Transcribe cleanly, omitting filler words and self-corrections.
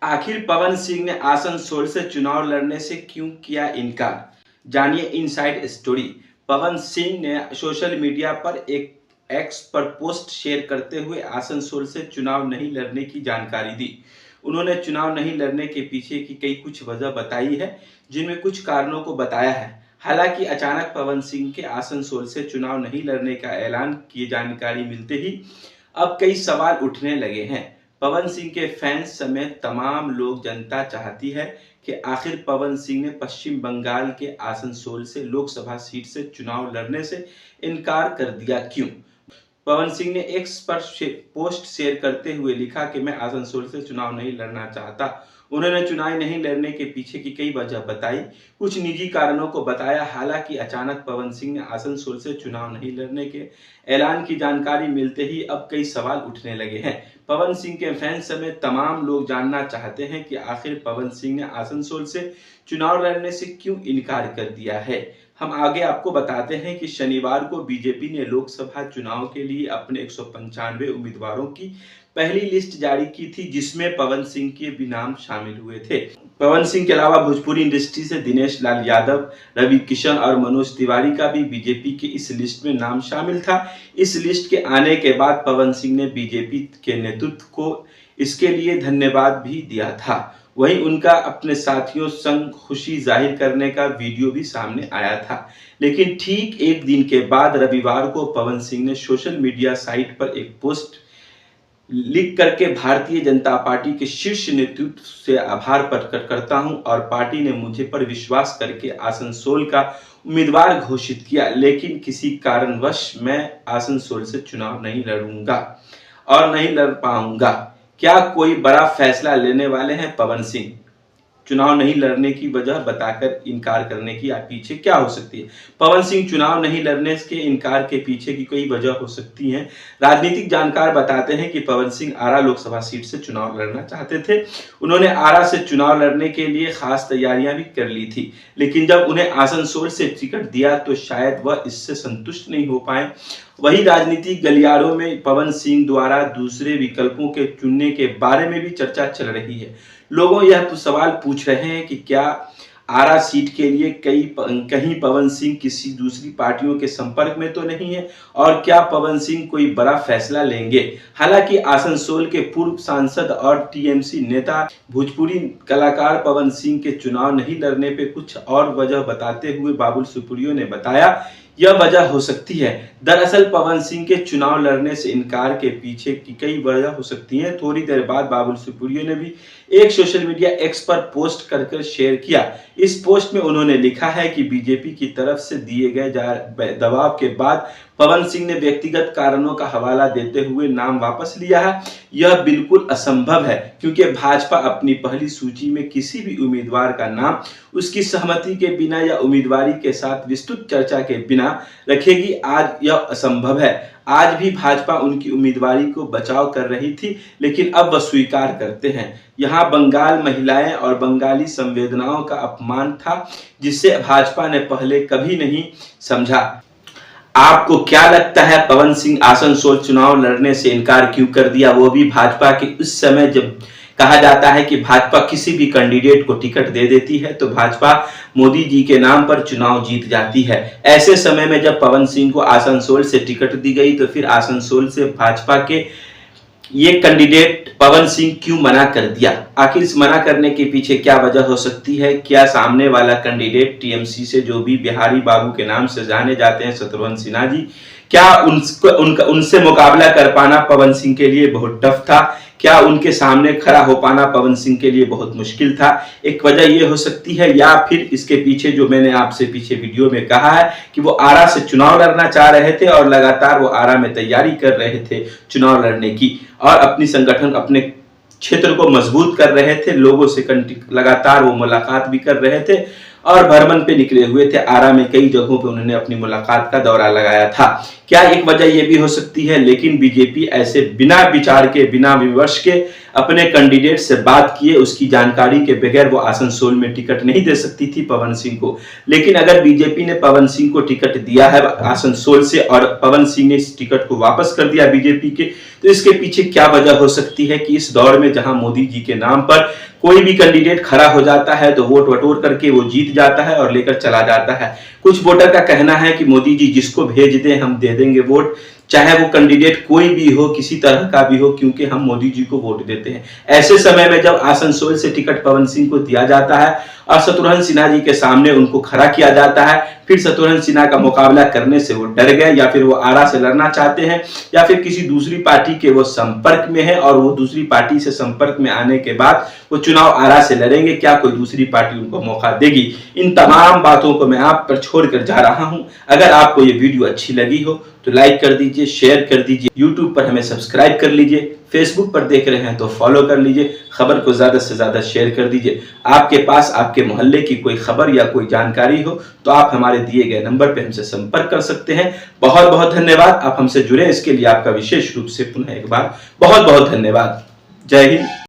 आखिर पवन सिंह ने आसनसोल से चुनाव लड़ने से क्यों किया इनकार? जानिए इनसाइड स्टोरी। पवन सिंह ने सोशल मीडिया पर एक एक्स पर पोस्ट शेयर करते हुए आसनसोल से चुनाव नहीं लड़ने की जानकारी दी। उन्होंने चुनाव नहीं लड़ने के पीछे की कई कुछ वजह बताई है, जिनमें कुछ कारणों को बताया है। हालांकि अचानक पवन सिंह के आसनसोल से चुनाव नहीं लड़ने का ऐलान की जानकारी मिलते ही अब कई सवाल उठने लगे हैं। पवन सिंह के फैंस समेत तमाम लोग जनता चाहती है कि आखिर पवन सिंह ने पश्चिम बंगाल के आसनसोल से लोकसभा सीट से चुनाव लड़ने से इनकार कर दिया क्यों? पवन सिंह ने एक्स पर पोस्ट शेयर करते हुए लिखा कि मैं आसनसोल से चुनाव नहीं लड़ना चाहता। उन्होंने चुनाव नहीं लड़ने के पीछे की कई वजह बताई, कुछ निजी कारणों को बताया। हालांकि अचानक पवन सिंह ने आसनसोल से चुनाव नहीं लड़ने के ऐलान की जानकारी मिलते ही अब कई सवाल उठने लगे हैं। पवन सिंह के फैंस समेत तमाम लोग जानना चाहते हैं कि आखिर पवन सिंह ने आसनसोल से चुनाव लड़ने से क्यों इनकार कर दिया है। हम आगे आपको बताते हैं कि शनिवार को बीजेपी ने लोकसभा चुनाव के लिए अपने 195 उम्मीदवारों की पहली लिस्ट जारी की थी, जिसमें पवन सिंह के भी नाम शामिल हुए थे। पवन सिंह के अलावा भोजपुरी इंडस्ट्री से दिनेश लाल यादव, रवि किशन और मनोज तिवारी का भी बीजेपी की इस लिस्ट में नाम शामिल था। इस लिस्ट के आने के बाद पवन सिंह ने बीजेपी के नेतृत्व को इसके लिए धन्यवाद भी दिया था। वहीं उनका अपने साथियों संग खुशी जाहिर करने का वीडियो भी सामने आया था। लेकिन ठीक एक दिन के बाद रविवार को पवन सिंह ने सोशल मीडिया साइट पर एक पोस्ट लिख करके भारतीय जनता पार्टी के शीर्ष नेतृत्व से आभार प्रकट करता हूं और पार्टी ने मुझे पर विश्वास करके आसनसोल का उम्मीदवार घोषित किया, लेकिन किसी कारणवश मैं आसनसोल से चुनाव नहीं लड़ूंगा और नहीं लड़ पाऊंगा। क्या कोई बड़ा फैसला लेने वाले हैं पवन सिंह? चुनाव नहीं लड़ने की वजह बताकर इनकार करने की पीछे क्या हो सकती है? पवन सिंह चुनाव नहीं लड़ने के इनकार के पीछे की कई वजह हो सकती हैं। राजनीतिक जानकार बताते हैं कि पवन सिंह आरा लोकसभा सीट से चुनाव लड़ना चाहते थे। उन्होंने आरा से चुनाव लड़ने के लिए खास तैयारियां भी कर ली थी, लेकिन जब उन्हें आसनसोल से टिकट दिया तो शायद वह इससे संतुष्ट नहीं हो पाए। वही राजनीतिक गलियारों में पवन सिंह द्वारा दूसरे विकल्पों के चुनने के बारे में भी चर्चा चल रही है। लोगों यह तो सवाल पूछ रहे हैं कि क्या आरा सीट के लिए कहीं पवन सिंह किसी दूसरी पार्टियों के संपर्क में तो नहीं है, और क्या पवन सिंह कोई बड़ा फैसला लेंगे? हालांकि आसनसोल के पूर्व सांसद और टीएमसी नेता भोजपुरी कलाकार पवन सिंह के चुनाव नहीं लड़ने पे कुछ और वजह बताते हुए बाबुल सुप्रियो ने बताया, यह वजह हो सकती है। दरअसल पवन सिंह के चुनाव लड़ने से इनकार के पीछे की कई वजह हो सकती हैं। थोड़ी देर बाद बाबुल सुप्रियो ने भी एक सोशल मीडिया एक्स पर पोस्ट कर शेयर किया। इस पोस्ट में उन्होंने लिखा है कि बीजेपी की तरफ से दिए गए दबाव के बाद पवन सिंह ने व्यक्तिगत कारणों का हवाला देते हुए नाम वापस लिया है। यह बिल्कुल असंभव है, क्योंकि भाजपा अपनी पहली सूची में किसी भी उम्मीदवार का नाम उसकी सहमति के बिना या उम्मीदवारी के साथ विस्तृत चर्चा के बिना रखेगी। आज यह असंभव है। आज भी भाजपा उनकी उम्मीदवारी को बचाव कर रही थी, लेकिन अब वह स्वीकार करते हैं। यहाँ बंगाल महिलाएं और बंगाली संवेदनाओं का अपमान था, जिसे भाजपा ने पहले कभी नहीं समझा। आपको क्या लगता है, पवन सिंह आसनसोल चुनाव लड़ने से इनकार क्यों कर दिया, वो भी भाजपा के उस समय जब कहा जाता है कि भाजपा किसी भी कैंडिडेट को टिकट दे देती है तो भाजपा मोदी जी के नाम पर चुनाव जीत जाती है। ऐसे समय में जब पवन सिंह को आसनसोल से टिकट दी गई तो फिर आसनसोल से भाजपा के ये कैंडिडेट पवन सिंह क्यों मना कर दिया? आखिर इस मना करने के पीछे क्या वजह हो सकती है? क्या सामने वाला कैंडिडेट टीएमसी से जो भी बिहारी बाबू के नाम से जाने जाते हैं, शत्रुघ्न सिन्हा जी, क्या उनसे मुकाबला कर पाना पवन सिंह के लिए बहुत टफ था? क्या उनके सामने खड़ा हो पाना पवन सिंह के लिए बहुत मुश्किल था? एक वजह यह हो सकती है, या फिर इसके पीछे जो मैंने आपसे पीछे वीडियो में कहा है कि वो आरा से चुनाव लड़ना चाह रहे थे और लगातार वो आरा में तैयारी कर रहे थे चुनाव लड़ने की, और अपनी संगठन अपने क्षेत्र को मजबूत कर रहे थे, लोगों से लगातार वो मुलाकात भी कर रहे थे और भ्रमण पे निकले हुए थे। आरा में कई जगहों पे उन्होंने अपनी मुलाकात का दौरा लगाया था। क्या एक वजह यह भी हो सकती है? लेकिन बीजेपी ऐसे बिना विचार के, बिना विमर्श के अपने कैंडिडेट से बात किए, उसकी जानकारी के बगैर वो आसनसोल में टिकट नहीं दे सकती थी पवन सिंह को। लेकिन अगर बीजेपी ने पवन सिंह को टिकट दिया है आसनसोल से और पवन सिंह ने इस टिकट को वापस कर दिया बीजेपी के, तो इसके पीछे क्या वजह हो सकती है कि इस दौर में जहां मोदी जी के नाम पर कोई भी कैंडिडेट खड़ा हो जाता है तो वोट वटोर करके वो जीत जाता है और लेकर चला जाता है। कुछ वोटर का कहना है कि मोदी जी जिसको भेज दें हम दे देंगे वोट, चाहे वो कैंडिडेट कोई भी हो, किसी तरह का भी हो, क्योंकि हम मोदी जी को वोट देते हैं। ऐसे समय में जब आसनसोल से टिकट पवन सिंह को दिया जाता है और शत्रुघ्न सिन्हा जी के सामने उनको खड़ा किया जाता है, फिर शत्रुघ्न सिन्हा का मुकाबला करने से वो डर गए, या फिर वो आरा से लड़ना चाहते हैं, या फिर किसी दूसरी पार्टी के वो संपर्क में है और वो दूसरी पार्टी से संपर्क में आने के बाद वो चुनाव आरा से लड़ेंगे, क्या कोई दूसरी पार्टी उनको मौका देगी? इन तमाम बातों को मैं आप पर छोड़कर जा रहा हूं। अगर आपको ये वीडियो अच्छी लगी हो तो लाइक कर दीजिए, शेयर कर दीजिए, यूट्यूब पर हमें सब्सक्राइब कर लीजिए, फेसबुक पर देख रहे हैं तो फॉलो कर लीजिए, खबर को ज्यादा से ज्यादा शेयर कर दीजिए। आपके पास आपके मोहल्ले की कोई खबर या कोई जानकारी हो तो आप हमारे दिए गए नंबर पे हमसे संपर्क कर सकते हैं। बहुत बहुत धन्यवाद, आप हमसे जुड़े, इसके लिए आपका विशेष रूप से पुनः एक बार बहुत बहुत धन्यवाद। जय हिंद।